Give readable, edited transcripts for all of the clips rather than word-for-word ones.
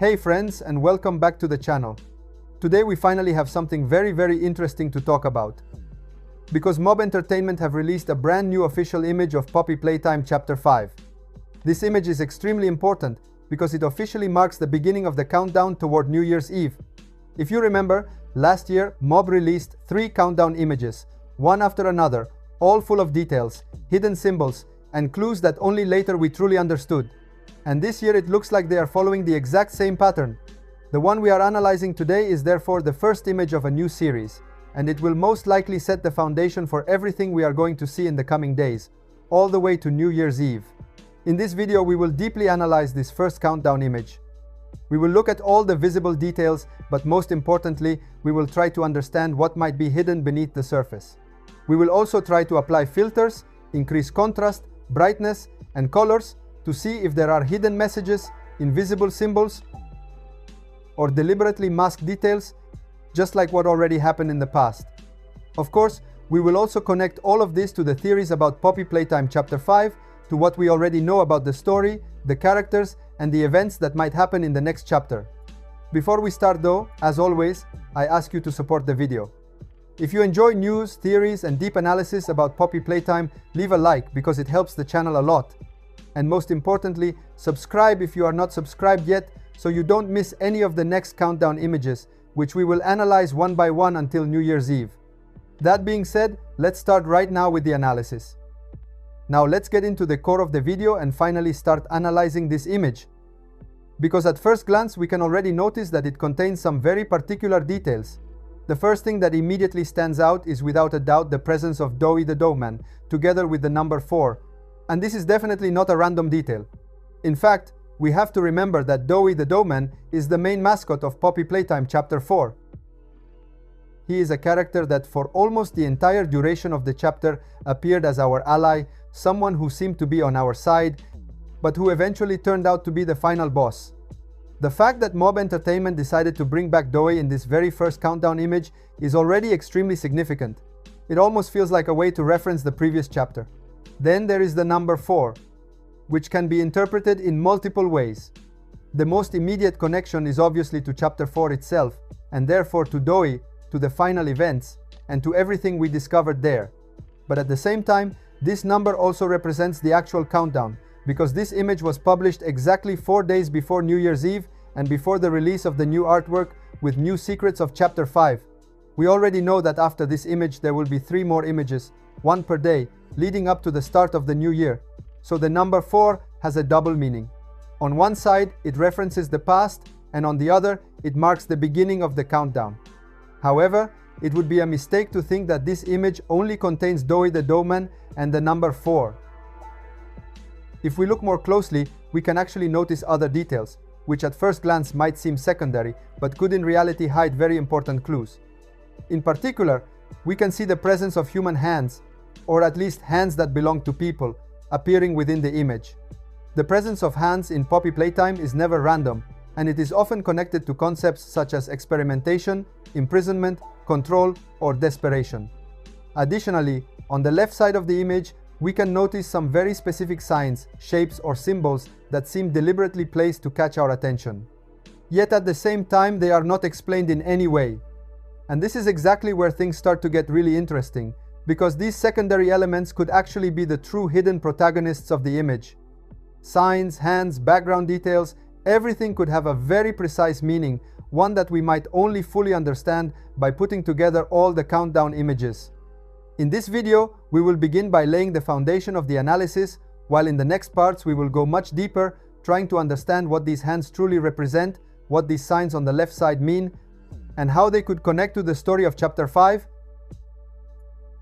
Hey friends, and welcome back to the channel. Today we finally have something very interesting to talk about. Because Mob Entertainment have released a brand new official image of Poppy Playtime Chapter 5. This image is extremely important because it officially marks the beginning of the countdown toward New Year's Eve. If you remember, last year Mob released 3 countdown images, one after another, all full of details, hidden symbols, and clues that only later we truly understood. And this year it looks like they are following the exact same pattern. The one we are analyzing today is therefore the first image of a new series, and it will most likely set the foundation for everything we are going to see in the coming days, all the way to New Year's Eve. In this video we will deeply analyze this first countdown image. We will look at all the visible details, but most importantly, we will try to understand what might be hidden beneath the surface. We will also try to apply filters, increase contrast, brightness, and colors to see if there are hidden messages, invisible symbols, or deliberately masked details, just like what already happened in the past. Of course, we will also connect all of this to the theories about Poppy Playtime Chapter 5, to what we already know about the story, the characters, and the events that might happen in the next chapter. Before we start though, as always, I ask you to support the video. If you enjoy news, theories, and deep analysis about Poppy Playtime, leave a like because it helps the channel a lot. And most importantly, subscribe if you are not subscribed yet, so you don't miss any of the next countdown images, which we will analyze one by one until New Year's Eve. That being said, let's start right now with the analysis. Now let's get into the core of the video and finally start analyzing this image. Because at first glance we can already notice that it contains some very particular details. The first thing that immediately stands out is without a doubt the presence of Doughy the Doughman, together with the number 4. And this is definitely not a random detail. In fact, we have to remember that Doughy the Doughman is the main mascot of Poppy Playtime Chapter 4. He is a character that for almost the entire duration of the chapter appeared as our ally, someone who seemed to be on our side, but who eventually turned out to be the final boss. The fact that Mob Entertainment decided to bring back Doughy in this very first countdown image is already extremely significant. It almost feels like a way to reference the previous chapter. Then there is the number 4, which can be interpreted in multiple ways. The most immediate connection is obviously to Chapter 4 itself, and therefore to Doughy, to the final events, and to everything we discovered there. But at the same time, this number also represents the actual countdown, because this image was published exactly 4 days before New Year's Eve and before the release of the new artwork with new secrets of Chapter 5. We already know that after this image there will be 3 more images, 1 per day, leading up to the start of the new year. So the number 4 has a double meaning. On one side, it references the past, and on the other, it marks the beginning of the countdown. However, it would be a mistake to think that this image only contains Doughy the Doughman and the number 4. If we look more closely, we can actually notice other details, which at first glance might seem secondary, but could in reality hide very important clues. In particular, we can see the presence of human hands, or at least hands that belong to people, appearing within the image. The presence of hands in Poppy Playtime is never random, and it is often connected to concepts such as experimentation, imprisonment, control, or desperation. Additionally, on the left side of the image, we can notice some very specific signs, shapes, or symbols that seem deliberately placed to catch our attention. Yet at the same time, they are not explained in any way. And this is exactly where things start to get really interesting, because these secondary elements could actually be the true hidden protagonists of the image. Signs, hands, background details, everything could have a very precise meaning, one that we might only fully understand by putting together all the countdown images. In this video, we will begin by laying the foundation of the analysis, while in the next parts we will go much deeper, trying to understand what these hands truly represent, what these signs on the left side mean, and how they could connect to the story of Chapter 5.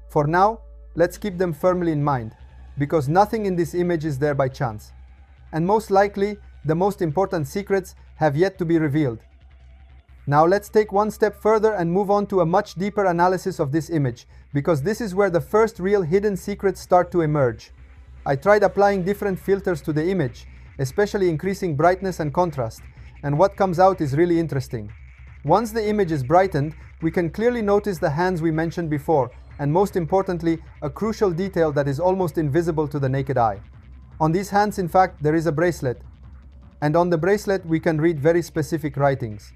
For now, let's keep them firmly in mind, because nothing in this image is there by chance. And most likely, the most important secrets have yet to be revealed. Now let's take one step further and move on to a much deeper analysis of this image, because this is where the first real hidden secrets start to emerge. I tried applying different filters to the image, especially increasing brightness and contrast, and what comes out is really interesting. Once the image is brightened, we can clearly notice the hands we mentioned before, and most importantly, a crucial detail that is almost invisible to the naked eye. On these hands, in fact, there is a bracelet. And on the bracelet we can read very specific writings.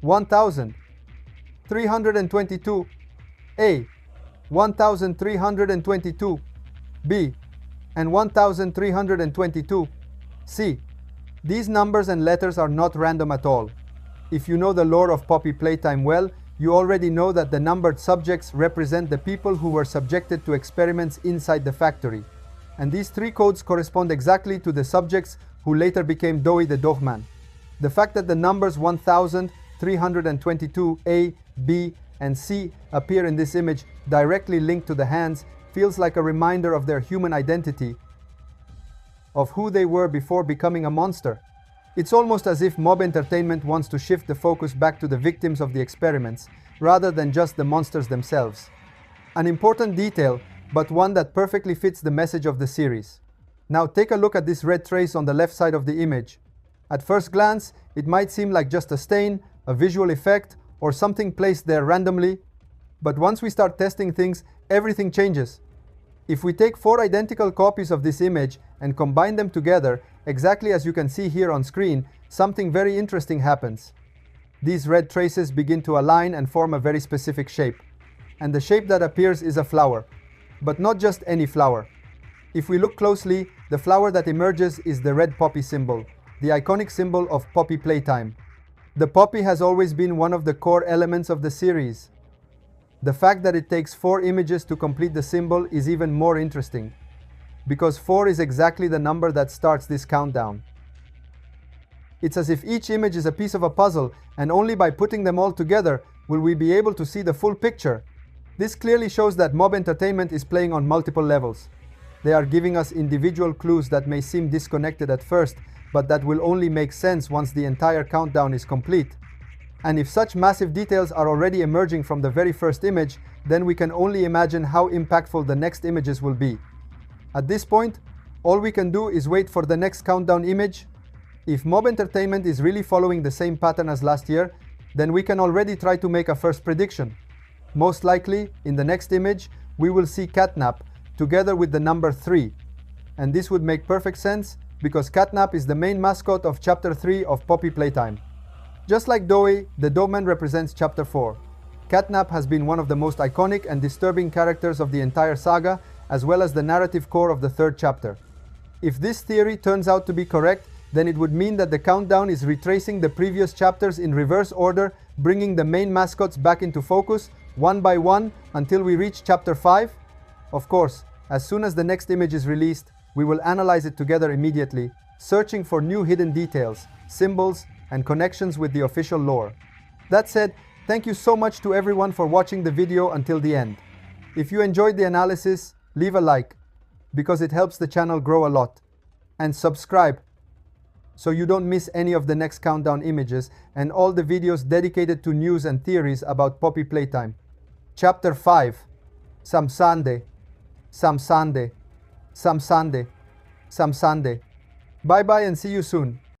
1322 A, 1322 B, and 1322 C. These numbers and letters are not random at all. If you know the lore of Poppy Playtime well, you already know that the numbered subjects represent the people who were subjected to experiments inside the factory. And these three codes correspond exactly to the subjects who later became Doi the Dogman. The fact that the numbers 1322 A, B, and C appear in this image directly linked to the hands feels like a reminder of their human identity, of who they were before becoming a monster. It's almost as if Mob Entertainment wants to shift the focus back to the victims of the experiments, rather than just the monsters themselves. An important detail, but one that perfectly fits the message of the series. Now take a look at this red trace on the left side of the image. At first glance, it might seem like just a stain, a visual effect, or something placed there randomly, but once we start testing things, everything changes. If we take 4 identical copies of this image and combine them together, exactly as you can see here on screen, something very interesting happens. These red traces begin to align and form a very specific shape. And the shape that appears is a flower. But not just any flower. If we look closely, the flower that emerges is the red poppy symbol, the iconic symbol of Poppy Playtime. The poppy has always been one of the core elements of the series. The fact that it takes 4 images to complete the symbol is even more interesting, because 4 is exactly the number that starts this countdown. It's as if each image is a piece of a puzzle, and only by putting them all together will we be able to see the full picture. This clearly shows that Mob Entertainment is playing on multiple levels. They are giving us individual clues that may seem disconnected at first, but that will only make sense once the entire countdown is complete. And if such massive details are already emerging from the very first image, then we can only imagine how impactful the next images will be. At this point, all we can do is wait for the next countdown image. If Mob Entertainment is really following the same pattern as last year, then we can already try to make a first prediction. Most likely, in the next image, we will see Catnap together with the number 3. And this would make perfect sense because Catnap is the main mascot of Chapter 3 of Poppy Playtime. Just like Doi, the Dogman represents Chapter 4. Catnap has been one of the most iconic and disturbing characters of the entire saga, as well as the narrative core of the 3rd chapter. If this theory turns out to be correct, then it would mean that the countdown is retracing the previous chapters in reverse order, bringing the main mascots back into focus, one by one, until we reach Chapter 5. Of course, as soon as the next image is released, we will analyze it together immediately, searching for new hidden details, symbols, and connections with the official lore. That said, thank you so much to everyone for watching the video until the end. If you enjoyed the analysis, leave a like, because it helps the channel grow a lot. And subscribe, so you don't miss any of the next countdown images and all the videos dedicated to news and theories about Poppy Playtime. Chapter 5. Some Sunday. Some Sunday. Some Sunday. Some Sunday. Bye bye and see you soon.